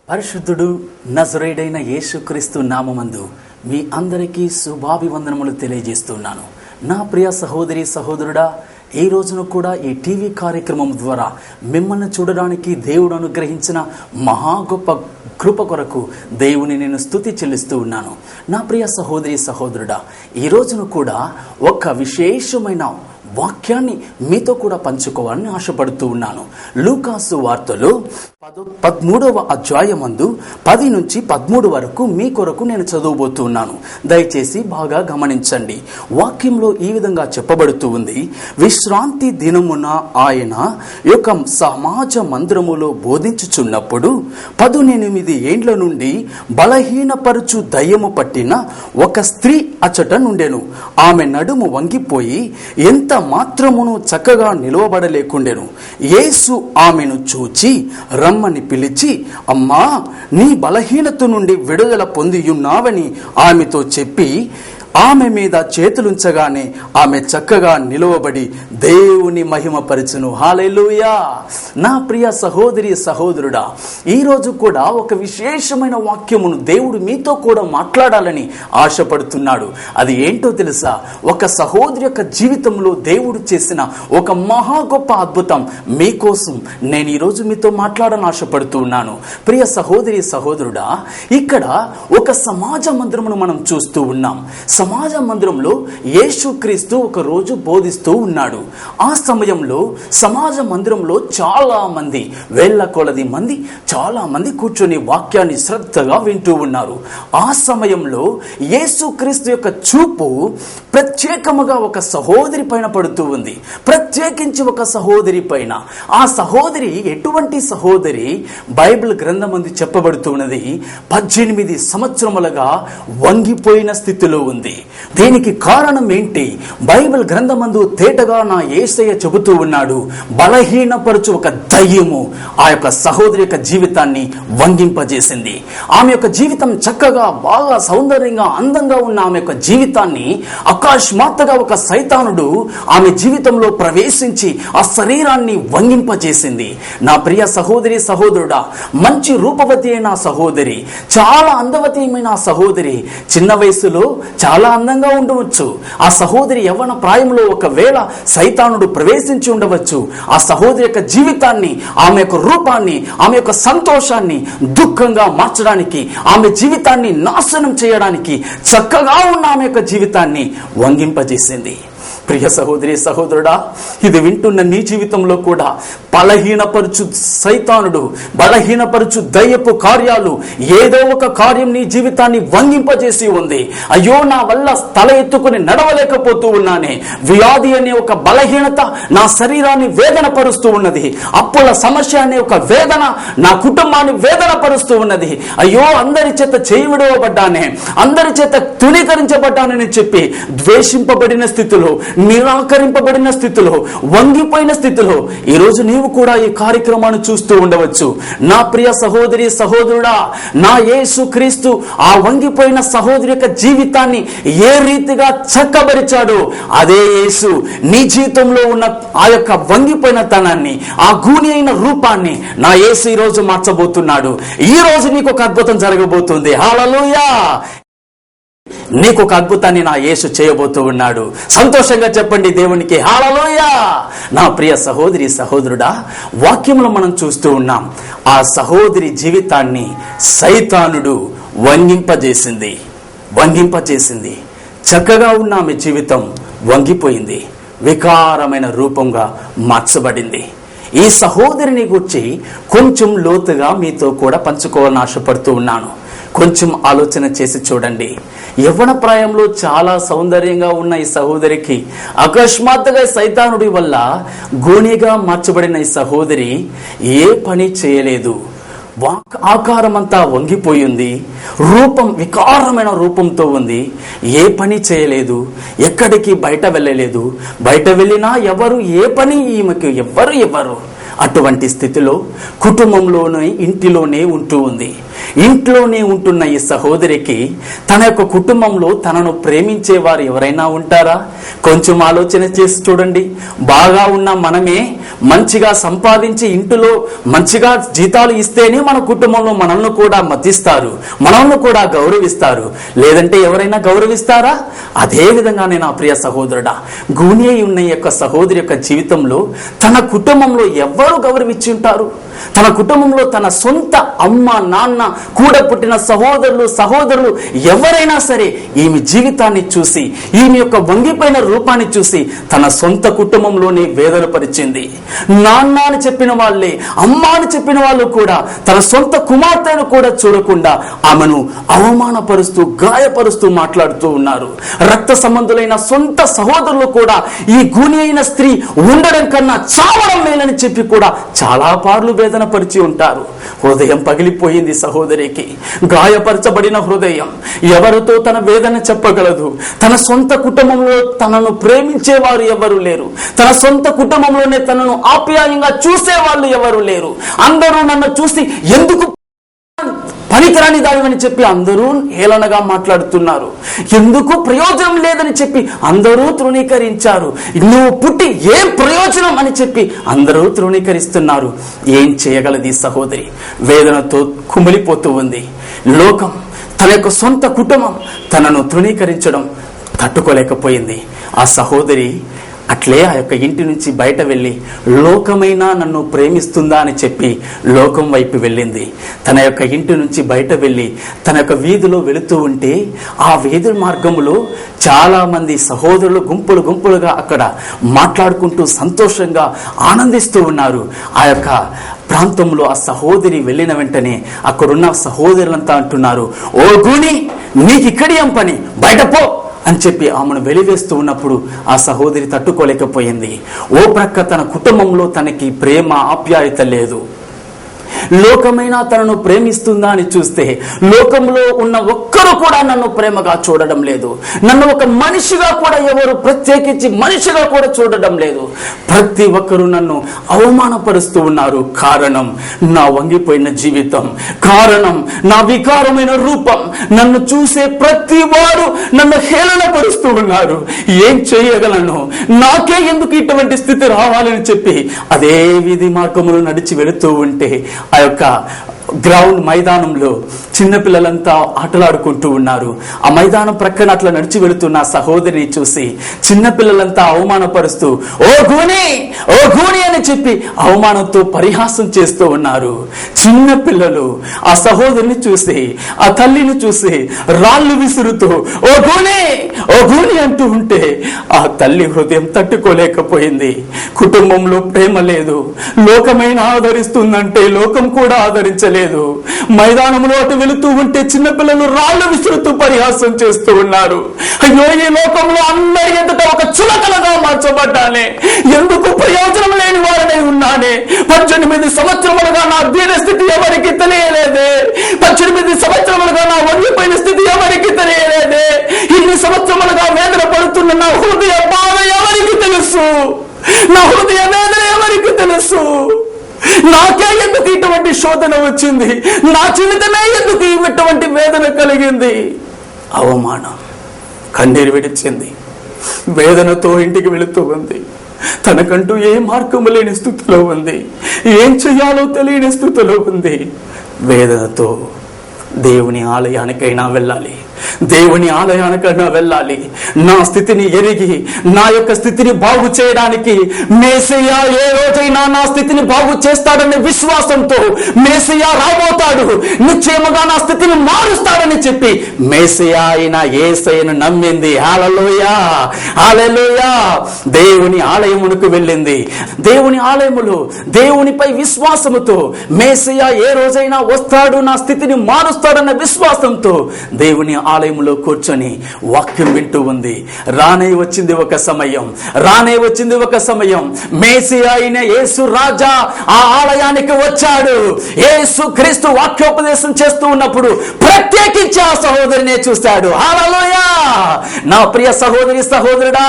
పరిశుద్ధుడు నజరేయుడైన యేసుక్రీస్తు నామమందు మీ అందరికీ శుభాభివందనములు తెలియజేస్తున్నాను. నా ప్రియ సహోదరి సహోదరుడా, ఈ రోజున కూడా ఈ టీవీ కార్యక్రమం ద్వారా మిమ్మల్ని చూడడానికి దేవుడు అనుగ్రహించిన మహా గొప్ప కృప కొరకు దేవుని నేను స్తుతి చెల్లిస్తూ ఉన్నాను. నా ప్రియ సహోదరి సహోదరుడా, ఈ రోజున కూడా ఒక విశేషమైన వాక్యాన్ని మీతో కూడా పంచుకోవాలని ఆశపడుతూ ఉన్నాను. లూకాసు వార్తలు 13వ అధ్యాయమందు 10 నుంచి 13 వరకు మీ కొరకు నేను చదవబోతున్నాను. దయచేసి బాగా గమనించండి. వాక్యంలో ఈ విధంగా చెప్పబడుతూ ఉంది. విశ్రాంతి దినమున ఆయన యొక్క సమాజ మందిరములో బోధించుచున్నప్పుడు 18 ఏండ్ల నుండి బలహీనపరుచు దయ్యము పట్టిన ఒక స్త్రీ అచట నుండెను. ఆమె నడుము వంగిపోయి ఎంత మాత్రమును చక్కగా నిలవబడలేకుండెను. యేసు ఆమెను చూచి రమ్మని పిలిచి, అమ్మా, నీ బలహీనత నుండి విడుదల పొందియున్నావని ఆమెతో చెప్పి ఆమె మీద చేతులుంచగానే ఆమె చక్కగా నిలువబడి దేవుని మహిమపరచును. హల్లెలూయా. నా ప్రియ సహోదరి సహోదరుడా, ఈరోజు కూడా ఒక విశేషమైన వాక్యమును దేవుడు మీతో కూడా మాట్లాడాలని ఆశపడుతున్నాడు. అది ఏంటో తెలుసా? ఒక సహోదరి యొక్క జీవితంలో దేవుడు చేసిన ఒక మహా గొప్ప అద్భుతం మీకోసం నేను ఈరోజు మీతో మాట్లాడాలని ఆశపడుతున్నాను. ప్రియ సహోదరి సహోదరుడా, ఇక్కడ ఒక సమాజ మందిరమును మనం చూస్తూ ఉన్నాం. సమాజ మందిరంలో యేసుక్రీస్తు ఒక రోజు బోధిస్తూ ఉన్నాడు. ఆ సమయంలో సమాజ మందిరంలో చాలా మంది, వేళ్ల కొలది మంది, చాలా మంది కూర్చొని వాక్యాన్ని శ్రద్ధగా వింటూ ఉన్నారు. ఆ సమయంలో యేసుక్రీస్తు యొక్క చూపు ప్రత్యేకముగా ఒక సహోదరి పైన పడుతూ ఉంది. ప్రత్యేకించి ఒక సహోదరి పైన. ఆ సహోదరి ఎటువంటి సహోదరి? బైబిల్ గ్రంథమందు చెప్పబడుతున్నది 18 సంవత్సరములుగా వంగిపోయిన స్థితిలో ఉంది. దీనికి కారణం ఏంటి? బైబిల్ గ్రంథమందు తేటగా నా యేసయ్య చెబుతూ ఉన్నాడు, బలహీనపరచు ఒక దయ్యము ఆ యొక్క సహోదరి యొక్క జీవితాన్ని వంగింపజేసింది. ఆమె యొక్క జీవితం చక్కగా, బాగా సౌందర్యంగా, అందంగా ఉన్న ఆమె యొక్క జీవితాన్ని అకస్మాత్తుగా ఒక సైతానుడు ఆమె జీవితంలో ప్రవేశించి ఆ శరీరాన్ని వంగింపజేసింది. నా ప్రియ సహోదరి సహోదరుడా, మంచి రూపవతి అయిన సహోదరి, చాలా అందవతి అయిన సహోదరి, చిన్న వయసులో చాలా అందంగా ఉండవచ్చు. ఆ సహోదరి యవ్వన ప్రాయంలో ఒకవేళ సైతానుడు ప్రవేశించి ఉండవచ్చు. ఆ సహోదరి యొక్క జీవితాన్ని, ఆమె యొక్క రూపాన్ని, ఆమె యొక్క సంతోషాన్ని దుఃఖంగా మార్చడానికి, ఆమె జీవితాన్ని నాశనం చేయడానికి, చక్కగా ఉన్న ఆమె యొక్క జీవితాన్ని వంగింపజేసింది. ప్రియ సహోదరి సహోదరుడా, ఇది వింటున్న నీ జీవితంలో కూడా బలహీనపరచు సైతానుడు, బలహీనపరచు దయ్యపు కార్యాలు, ఏదో ఒక కార్యం నీ జీవితాన్ని వంగింపజేసి ఉంది. అయ్యో, నా వల్ల తల ఎత్తుకుని నడవలేకపోతూ ఉన్నానే, వ్యాధి అనే ఒక బలహీనత నా శరీరాన్ని వేదన పరుస్తూ ఉన్నది. అప్పుల సమస్య అనే ఒక వేదన నా కుటుంబాన్ని వేదన పరుస్తూ ఉన్నది. అయ్యో, అందరి చేత చేయి విడవబడ్డానే, అందరి చేత తృణీకరించబడ్డానని చెప్పి ద్వేషింపబడిన స్థితిలో, నిరాకరింపబడిన స్థితిలో, వంగిపోయిన స్థితిలో ఈరోజు నీవు కూడా ఈ కార్యక్రమాన్ని చూస్తూ ఉండవచ్చు. నా ప్రియ సహోదరి సహోదరుడా, నా యేసుక్రీస్తు ఆ వంగిపోయిన సహోదరి యొక్క జీవితాన్ని ఏ రీతిగా చక్కబరిచాడో, అదే యేసు నీ జీవితంలో ఉన్న ఆ యొక్క వంగిపోయిన తనాన్ని, ఆ గూని అయిన రూపాన్ని నా యేసు ఈ రోజు మార్చబోతున్నాడు. ఈ రోజు నీకు ఒక అద్భుతం జరగబోతుంది. హల్లెలూయా. నీకు ఒక అద్భుతాన్ని నా యేసు చేయబోతూ ఉన్నాడు. సంతోషంగా చెప్పండి దేవునికి హల్లెలూయా. నా ప్రియ సహోదరి సహోదరుడా, వాక్యంలో మనం చూస్తూ ఉన్నాం, ఆ సహోదరి జీవితాన్ని సైతానుడు వంగింపజేసింది. చక్కగా ఉన్న ఆమె జీవితం వంగిపోయింది, వికారమైన రూపంగా మార్చబడింది. ఈ సహోదరిని గురించి కొంచెం లోతుగా మీతో కూడా పంచుకోవాలని ఆశపడుతూ ఉన్నాను. కొంచెం ఆలోచన చేసి చూడండి. యవ్వన ప్రాయంలో చాలా సౌందర్యంగా ఉన్న ఈ సహోదరికి అకస్మాత్తుగా సైతానుడి వల్ల గూనిగా మార్చబడిన ఈ సహోదరి ఏ పని చేయలేదు. ఆకారం అంతా వంగిపోయింది, రూపం వికారమైన రూపంతో ఉంది. ఏ పని చేయలేదు, ఎక్కడికి బయట వెళ్ళలేదు. బయట వెళ్ళినా ఎవరు, ఏ పని ఈమెకు ఎవరు. అటువంటి స్థితిలో కుటుంబంలోనే, ఇంటిలోనే ఉంటూ ఉంది. ఇంట్లోనే ఉంటున్న ఈ సహోదరికి తన యొక్క కుటుంబంలో తనను ప్రేమించేవారు ఎవరైనా ఉంటారా? కొంచెం ఆలోచన చేసి చూడండి. బాగా ఉన్న మనమే మంచిగా సంపాదించి ఇంటిలో మంచిగా జీతాలు ఇస్తేనే మన కుటుంబంలో మనల్ని కూడా మతిస్తారు, మనల్ని కూడా గౌరవిస్తారు. లేదంటే ఎవరైనా గౌరవిస్తారా? అదే విధంగానే నా ప్రియ సహోదరుడా, గూని అయి ఉన్న యొక్క సహోదరి యొక్క జీవితంలో తన కుటుంబంలో ఎవరు గౌరవించి ఉంటారు? తన కుటుంబంలో తన సొంత అమ్మ, నాన్న, కూడా పుట్టిన సహోదరులు ఎవరైనా సరే ఈమె జీవితాన్ని చూసి, ఈమె యొక్క వంగిపోయిన రూపాన్ని చూసి తన సొంత కుటుంబంలోనే వేదన పరిచింది. నాన్న అని చెప్పిన వాళ్ళే, అమ్మ అని చెప్పిన వాళ్ళు కూడా తన సొంత కుమార్తెను కూడా చూడకుండా ఆమెను అవమానపరుస్తూ, గాయపరుస్తూ మాట్లాడుతూ ఉన్నారు. రక్త సంబంధులైన సొంత సహోదరులు కూడా ఈ గూని అయిన స్త్రీ ఉండడం కన్నా చావడం మేలని చెప్పి కూడా చాలా పార్లు వేదన పరిచి ఉంటారు. హృదయం పగిలిపోయింది సహోదరికి. గాయపరచబడిన హృదయం ఎవరితో తన వేదన చెప్పగలదు? తన సొంత కుటుంబంలో తనను ప్రేమించేవారు ఎవరు లేరు. తన సొంత కుటుంబంలోనే తనను ఆప్యాయంగా చూసేవాళ్ళు ఎవరు లేరు. అందరూ నన్ను చూసి ఎందుకు పనికిరాని దానివని చెప్పి అందరూ హేళనగా మాట్లాడుతున్నారు. ఎందుకు ప్రయోజనం లేదని చెప్పి అందరూ తృణీకరించారు. నువ్వు పుట్టి ఏం ప్రయోజనం అని చెప్పి అందరూ తృణీకరిస్తున్నారు. ఏం చేయగలది సహోదరి? వేదనతో కుమిలిపోతూ ఉంది. లోకం, తన యొక్క సొంత కుటుంబం తనను తృణీకరించడం తట్టుకోలేకపోయింది. ఆ సహోదరి అట్లే ఆ యొక్క ఇంటి నుంచి బయట వెళ్ళి లోకమైనా నన్ను ప్రేమిస్తుందా అని చెప్పి లోకం వైపు వెళ్ళింది. తన యొక్క ఇంటి నుంచి బయట వెళ్ళి తన యొక్క వీధిలో వెళుతూ ఉంటే ఆ వీధి మార్గంలో చాలా మంది సహోదరులు గుంపులుగా అక్కడ మాట్లాడుకుంటూ సంతోషంగా ఆనందిస్తూ ఉన్నారు. ఆ యొక్క ప్రాంతంలో ఆ సహోదరి వెళ్ళిన వెంటనే అక్కడున్న సహోదరులంతా అంటున్నారు, ఓ గూని, నీకు ఇక్కడి ఏం పని, బయట పో అని చెప్పి ఆమెను వెలివేస్తూ ఉన్నప్పుడు ఆ సహోదరి తట్టుకోలేకపోయింది. ఓ ప్రక్క తన కుటుంబంలో తనకి ప్రేమ, ఆప్యాయత లేదు. లోకమైనా తనను ప్రేమిస్తుందా అని చూస్తే లోకంలో ఉన్న ఒక్కరు కూడా నన్ను ప్రేమగా చూడడం లేదు. నన్ను ఒక మనిషిగా కూడా ఎవరు ప్రత్యేకించి మనిషిగా కూడా చూడడం లేదు. ప్రతి ఒక్కరూ నన్ను అవమానపరుస్తూ ఉన్నారు. కారణం నా వంగిపోయిన జీవితం, కారణం నా వికారమైన రూపం. నన్ను చూసే ప్రతి వారు నన్ను హేళనపరుస్తూ ఉన్నారు. ఏం చేయగలను? నాకే ఎందుకు ఇటువంటి స్థితి రావాలని చెప్పి అదే వీధి మార్గములు నడిచి వెళుతూ ఉంటే ఆ యొక్క గ్రౌండ్ మైదానంలో చిన్నపిల్లలంతా ఆటలాడుకుంటూ ఉన్నారు. ఆ మైదానం ప్రక్కన అట్లా నడిచి వెళుతున్న సహోదరిని చూసి చిన్నపిల్లలంతా అవమానపరుస్తూ ఓ గూని అని చెప్పి అవమానంతో పరిహాసం చేస్తూ ఉన్నారు. చిన్న పిల్లలు ఆ సహోదరిని చూసి, ఆ తల్లిని చూసి రాళ్ళు విసురుతూ ఓ గూని అంటూ ఉంటే ఆ తల్లి హృదయం తట్టుకోలేకపోయింది. కుటుంబంలో ప్రేమ లేదు. లోకమైన ఆదరిస్తుందంటే లోకం కూడా ఆదరించలేదు. మైదానంలో అటు వెళుతూ ఉంటే చిన్నపిల్లలు రాళ్ళు విసురుతూ పరిహాసం చేస్తూ ఉన్నారు. అయ్యో, ఈ లోకంలో అందరి ఎదుట ఒక చులకనగా మార్చబడ్డానే, ఎందుకు ప్రయోజనం లేని వారనే ఉన్నానే. 18 సంవత్సరములుగా నా దీన స్థితి ఎవరికి తెలియలేదే. 18 సంవత్సరములుగా నా వంగిపోయిన స్థితి ఎవరికి తెలియలేదే. ఇన్ని సంవత్సరములుగా వేదన పడుతున్న నా హృదయ బాధ ఎవరికి తెలుసు? నా హృదయ వేదన ఎవరికి తెలుసు? నాకే ఎందుకు ఇటువంటి శోధన వచ్చింది? నా జీవితమే ఎందుకు ఇటువంటి వేదన కలిగింది? అవమానం, కన్నీరు విడిచింది. వేదనతో ఇంటికి వెళుతూ ఉంది. తనకంటూ ఏ మార్గము లేని స్థితిలో ఉంది. ఏం చెయ్యాలో తెలియని స్థితిలో ఉంది. వేదనతో దేవుని ఆలయానికైనా వెళ్ళాలి, దేవుని ఆలయానికైనా వెళ్ళాలి. నా స్థితిని ఎరిగి నా యొక్క స్థితిని బాగు చేయడానికి మెస్సీయా ఏ రోజైనా నా స్థితిని బాగు చేస్తాడనే విశ్వాసంతో మెస్సీయా రాబోతాడు, నిశ్చయముగా నా స్థితిని మారుస్తాడని చెప్పి మెస్సీయా అయిన యేసయ్యను నమ్మింది. హల్లెలూయా, హల్లెలూయా. దేవుని ఆలయమునకు వెళ్ళింది. దేవుని ఆలయములో దేవునిపై విశ్వాసముతో మెస్సీయా ఏ రోజైనా వస్తాడు, నా స్థితిని మారుస్తాడు మారుస్తాడన్న విశ్వాసంతో దేవుని ఆలయంలో కూర్చొని వాక్యం వింటూ ఉంది. రానే వచ్చింది ఒక సమయం మేసియా అయిన యేసు రాజా ఆ ఆలయానికి వచ్చాడు. యేసు క్రీస్తు వాక్యోపదేశం చేస్తూ ఉన్నప్పుడు ప్రత్యేకించి ఆ సహోదరినే చూశాడు. హల్లెలూయా! నా ప్రియ సహోదరి సహోదరుడా,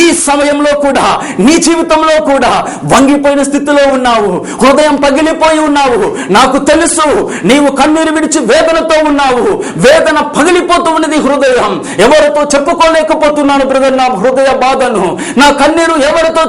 ఈ సమయంలో కూడా నీ జీవితంలో కూడా వంగిపోయిన స్థితిలో ఉన్నావు, హృదయం పగిలిపోయి ఉన్నావు. నాకు తెలుసు నీవు కన్నీరు విడిచి వేదనతో ఉన్నావు. వేదన పగిలిపోతూ ఉన్నది హృదయం. ఎవరితో చెప్పుకోలేకపోతున్నాను బ్రదర్ నా హృదయ బాధను, నా కన్నీరు ఎవరితో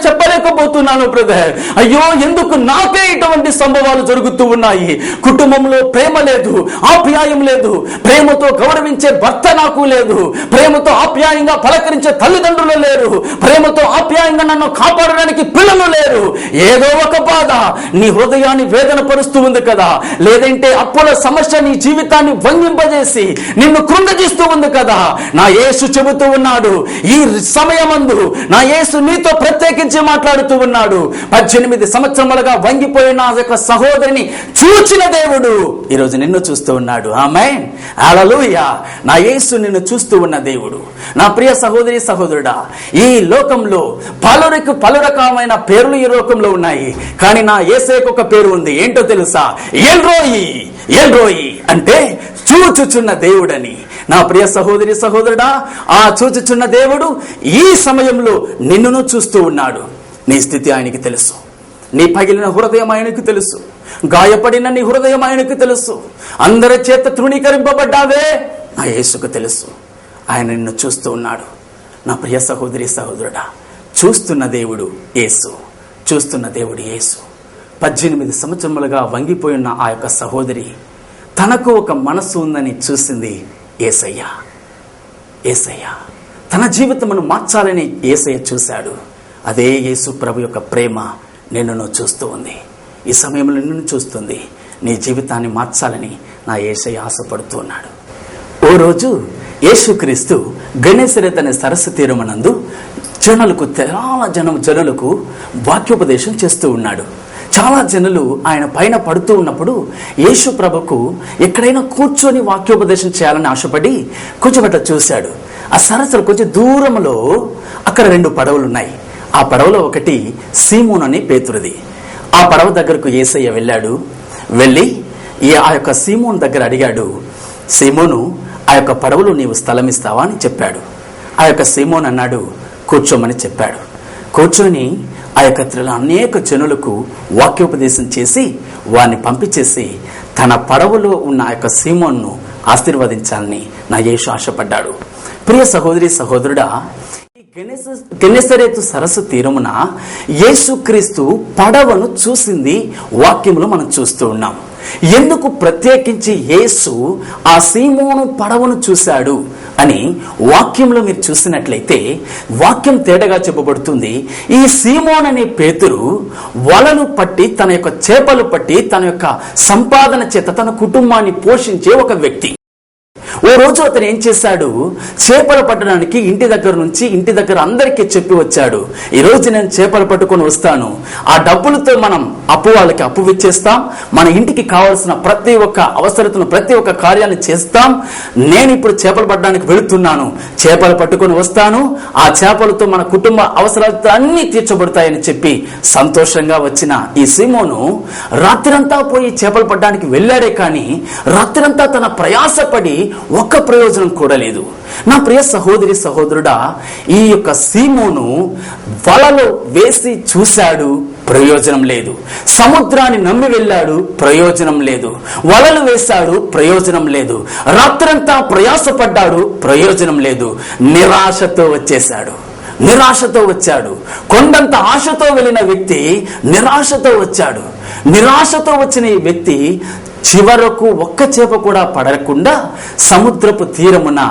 చెప్పలేకపోతున్నాను బ్రదర్. అయ్యో, ఎందుకు నాకే ఇటువంటి సంభవాలు జరుగుతూ ఉన్నాయి? కుటుంబంలో ప్రేమ లేదు, ఆప్యాయం లేదు, ప్రేమతో గౌరవించే భర్త నాకు లేదు, ప్రేమతో ఆప్యాయంగా పలకరించే తల్లిదండ్రులు లేరు, ప్రేమతో ఆప్యాయంగా నన్ను కాపాడడానికి పిల్లలు లేరు. ఏదో ఒక బాధ నీ హృదయాన్ని వేదన పరుస్తూ ఉంది కదా, లేదంటే అప్పుల సమస్య నీ జీవితాన్ని వంగింపజేసి నిన్ను కృంగజీస్తూ ఉంది కదా. నా యేసు చెబుతూ ఉన్నాడు, ఈ సమయమందు నా యేసు నీతో ప్రత్యేకించి మాట్లాడుతూ ఉన్నాడు. 18 సంవత్సరములుగా వంగిపోయిన ఆ యొక్క సహోదరిని చూచిన దేవుడు ఈరోజు నిన్ను చూస్తూ ఉన్నాడు. ఆమేన్, హల్లెలూయా. నా యేసు నిన్ను చూస్తూ ఉన్న దేవుడు. నా ప్రియ సహోదరి సహోదరుడా, ఈ లోకంలో పలు రకమైన పేర్లు ఈ లోకంలో ఉన్నాయి, కానీ నా యేసుకు ఒక పేరు ఉంది. ఏంటో తెలుసా? ఎల్రోయి అంటే చూచుచున్న దేవుడని. నా ప్రియ సహోదరి సహోదరుడా, ఆ చూచుచున్న దేవుడు ఈ సమయంలో నిన్నును చూస్తూ ఉన్నాడు. నీ స్థితి ఆయనకి తెలుసు, నీ పగిలిన హృదయం ఆయనకు తెలుసు, గాయపడిన నీ హృదయం ఆయనకు తెలుసు, అందరి చేత తృణీకరింపబడ్డావే నా యేసుకు తెలుసు. ఆయన నిన్ను చూస్తూ ఉన్నాడు. నా ప్రియ సహోదరి సహోదరుడా, చూస్తున్న దేవుడు యేసు. 18 సంవత్సరములుగా వంగిపోయిన ఆ యొక్క సహోదరి తనకు ఒక మనస్సు ఉందని చూసింది యేసయ్య. తన జీవితమును మార్చాలని యేసయ్య చూశాడు. అదే యేసు ప్రభు యొక్క ప్రేమ నిన్ను చూస్తూ ఉంది. ఈ సమయంలో నిన్ను చూస్తుంది. నీ జీవితాన్ని మార్చాలని నా యేసయ్య ఆశపడుతూ ఉన్నాడు. ఓ రోజు యేసుక్రీస్తు గెనెసరెత్ అనే సరస్సు తీరమునందు చాలా జనులకు వాక్యోపదేశం చేస్తూ ఉన్నాడు. చాలా జనులు ఆయన పైన పడుతూ ఉన్నప్పుడు యేసు ప్రభుకు ఎక్కడైనా కూర్చొని వాక్యోపదేశం చేయాలని ఆశపడి కొంచెం అట్లా చూశాడు. ఆ సరస్సులో కొంచెం దూరంలో అక్కడ 2 పడవలు ఉన్నాయి. ఆ పడవలో ఒకటి సీమోను అనే పేతురుది. ఆ పడవ దగ్గరకు యేసయ్య వెళ్ళి ఆ యొక్క సీమోను దగ్గర అడిగాడు, సీమోను, ఆ యొక్క పడవలో నీవు స్థలం ఇస్తావా అని చెప్పాడు. ఆ యొక్క సీమోను అన్నాడు, కూర్చోమని చెప్పాడు. కూర్చొని ఆ యొక్క అనేక జనులకు వాక్యోపదేశం చేసి వారిని పంపించేసి తన పడవలో ఉన్న ఆ యొక్క సీమోన్ను ఆశీర్వదించాలని నా యేసు ఆశపడ్డాడు. ప్రియ సహోదరి సహోదరుడా, గెనెసరెతు సరస్సు తీరమున యేసుక్రీస్తు పడవను చూసింది వాక్యములో మనం చూస్తూ ఉన్నాం. ఎందుకు ప్రత్యేకించి యేసు ఆ సీమోను పడవను చూశాడు అని వాక్యంలో మీరు చూసినట్లయితే వాక్యం తేటగా చెప్పబడుతుంది. ఈ సీమోను అనే పేతురు వలలు పట్టి తన యొక్క చేపలు పట్టి తన యొక్క సంపాదన చేత తన కుటుంబాన్ని పోషించే ఒక వ్యక్తి. ఓ రోజు అతను ఏం చేశాడు, చేపలు పట్టడానికి ఇంటి దగ్గర అందరికీ చెప్పి వచ్చాడు, ఈ రోజు నేను చేపలు పట్టుకొని వస్తాను, ఆ డబ్బులతో మనం వాళ్ళకి అప్పు ఇచ్చేస్తాం, మన ఇంటికి కావాల్సిన ప్రతి ఒక్క అవసరతను ప్రతి ఒక్క కార్యాన్ని చేస్తాం, నేను ఇప్పుడు చేపలు పట్టడానికి వెళుతున్నాను, చేపలు పట్టుకొని వస్తాను, ఆ చేపలతో మన కుటుంబ అవసరాలతో అన్ని తీర్చబడతాయని చెప్పి సంతోషంగా వచ్చిన ఈ సీమోను రాత్రంతా పోయి చేపలు పట్టడానికి వెళ్ళాడే కానీ రాత్రంతా తన ప్రయాసపడి ఒక్క ప్రయోజనం కూడా లేదు. నా ప్రియ సహోదరి సహోదరుడా, ఈ యొక్క సీమోను వలలో వేసి చూశాడు, ప్రయోజనం లేదు. సముద్రాన్ని నమ్మి వెళ్ళాడు, ప్రయోజనం లేదు. వలలు వేశాడు, ప్రయోజనం లేదు. రాత్రంతా ప్రయాసపడ్డాడు, ప్రయోజనం లేదు. నిరాశతో వచ్చాడు. కొండంత ఆశతో వెళ్ళిన వ్యక్తి నిరాశతో వచ్చాడు. నిరాశతో వచ్చిన ఈ వ్యక్తి చివరకు ఒక్క చేప కూడా పడకుండా సముద్రపు తీరమున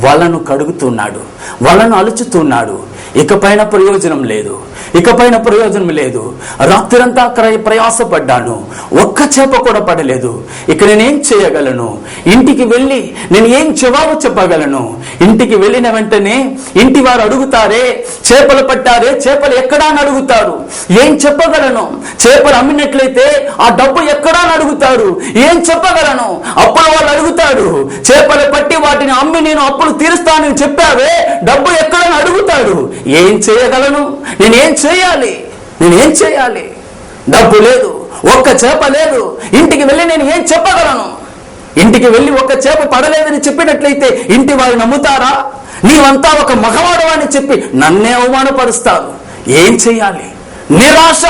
వలను కడుగుతున్నాడు, వలను అలుచుతున్నాడు. ఇకపైన ప్రయోజనం లేదు. ఇకపైన ప్రయోజనం లేదు. రాత్రంతా ప్రయాసపడ్డాను, ఒక్క చేప కూడా పడలేదు. ఇక నేనేం చేయగలను? ఇంటికి వెళ్ళి నేను ఏం జవాబు చెప్పగలను? ఇంటికి వెళ్ళిన వెంటనే ఇంటి వారు అడుగుతారే, చేపలు పట్టారే, చేపలు ఎక్కడా అని అడుగుతారు. ఏం చెప్పగలను? చేపలు అమ్మినట్లయితే ఆ డబ్బు ఎక్కడా అని అడుగుతారు. ఏం చెప్పగలను? అప్పుల వాళ్ళు అడుగుతాడు, చేపలు పట్టి వాటిని అమ్మి నేను అప్పులు తీరుస్తానని చెప్పావే, డబ్బు ఎక్కడని అడుగుతాడు. ఏం చేయగలను? నేనేం చేయాలి? డబ్బు లేదు, ఒక్క చేప లేదు. ఇంటికి వెళ్ళి నేను ఏం చెప్పగలను? ఇంటికి వెళ్ళి ఒక్క చేప పడలేదని చెప్పినట్లయితే ఇంటి వారు నమ్ముతారా? నీవంతా ఒక మగవాడు అని చెప్పి నన్నే అవమానపరుస్తారు. ఏం చేయాలి? నిరాశ.